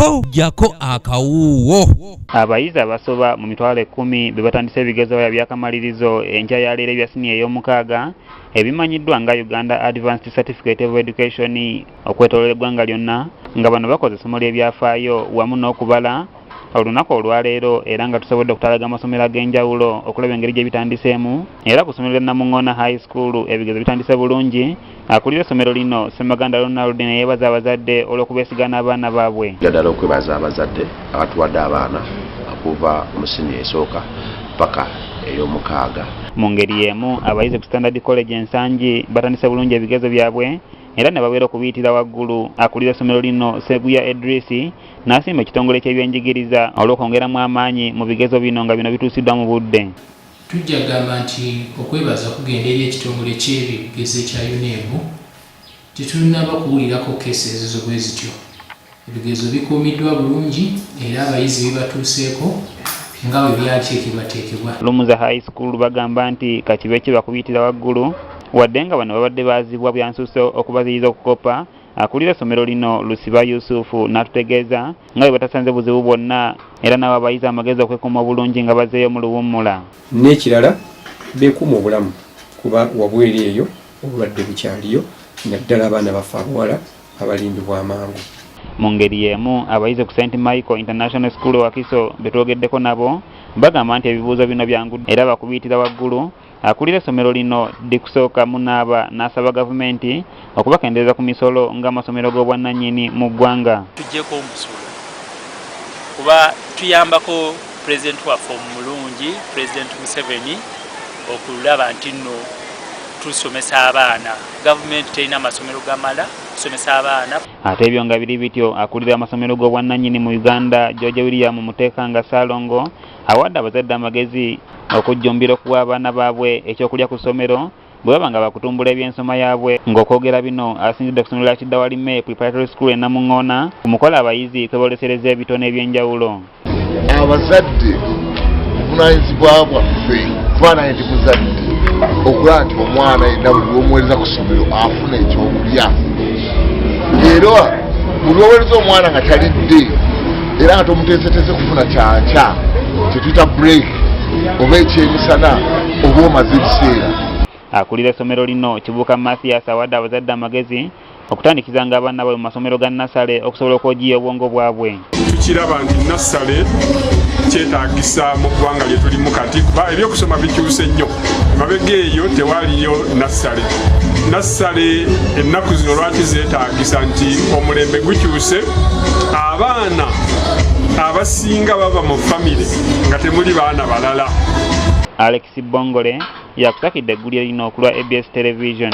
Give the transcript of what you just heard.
ko jako akawuwo. Abayizi abasoba mu mitwalo 10 be batandise ebigezo by'akamalirizo enkya ya leero ebya siniya ey'omukaaga ebimanyiddwa nga Uganda Advanced Certificate of Education okwetooloola eggwanga lyonna nga bano bakoze essomo ly'ebyafaayo wamu n'okubala olunaku olwaleero era nga tusobodde okutalaga amasomero ag'enjawulo okulaba engeri gye bitandiseemu era ku ssomero lya Namuŋŋoona High School ebigezo bitandise bulungi. Akulira essomero lino Ssemaganda Ronald ne yeebaza abazadde olw'okubeesiga n'abaana baabwe. Ddala okwebaza abazadde abatuwadde abaana okuva mu siniya esooka paka ey'omukaaga. Mu ngeri y'emu abayizi ku Standard College ensangi batandise bulungi ebigezo byabwe era ne babeera okubiyitira waggulu. Akulira essomero lino Seguya Edrisi n'asimba ekitongole ky'ebyenjigiriza olw'okwongeramu amaanyi mu bigezo bino nga bino bituusiddwa mu budde. Tujja kugamba nti okwebaza kugenda eri ekitongole ky'ebigezo ekya UNEB tetulinaba kuwulirako keesi ezo bwe zityo. Ebigezo bikuumiddwa bulungi era abayizi bibatuuseeko nga bwe byakyekibateekebwa. Lumuza High School bagamba nti kakibe kye bakubiyitira waggulu wadde nga bano babadde baazibwa byansusse okubaziyiza okukopa. Akulira essomero lino Lusiba Yusufu n'atutegeeza nga bwe batasanze buzibu bwonna era n'abo abayizi amagezi okwekuuma obulungi nga bazzeeyo mu luwummula. N'ekirala beekuuma obulamu kuba wabweru eyo obulwadde bukyaliyo naddala abaana baffe abawala abalimbibwa amangu. Mu ngeri y'emu abayizi ku St. Michael International School Wakiso be twogeddeko nabo bagamba nti ebibuuzo bino byangu era bakubiyitira waggulu. Akulira essomero lino Dikusooka Munaaba n'asaba gavumenti okubakendeeza ku misolo ng'amasomero g'obwannannyini mu ggwanga. Tuggyeko omusolo kuba tuyambako pulezidenti waffe omulungi Pulezidenti Museveni okulaba nti nno tusomesa abaana. Gavumenti terina amasomero gamala tusomesa abaana. Ate ebyo nga biri bityo akulira amasomero g'obwannannyini mu Uganda George William Muteekanga Saalongo awadde abazadde amagezi okujjumbira okuwa abaana baabwe ekyokulya ku ssomero bwe baba nga bakutumbula ebyensoma yaabwe ng'okwogera bino asinzidde ku ssomero lya Kiddawalime Preparatory School e Namuŋŋoona ku mukola abayizi kwe boolesereza ebitone eby'enjawulo. Abazadde buvunaanyizibwa bwaffe tufaananye nti muzadde okulaba nti omwana yenna buli lw'omuweereza ku ssomero afuna ekyokulya. Era buli lw'oweereza omwana nga talidde era nga tomuteeseteese kufuna kyankya kye tuyita break oba ekyemisana oba omaze ebiseera. Akulira essomero lino Kibuuka Mathias awadde abazadde amagezi okutandikizanga abaana baabwe mu masomero ga Nassale okusobola okwogiya obwongo bwabwe. Tukiraba nti Nassale kyetaagisa mu ggwanga lye tulimu kati kuba ebyokusoma bikyuse nnyo. Emabega eyo tewaliyo Nassale. Nassale ennaku zino lwaki zeetaagisa nti omulembe gukyuse, abaana abasinga baba mu famire nga temuli baana balala. Alex Bongole yakusakidde eggulire lino okulwa ABS Television.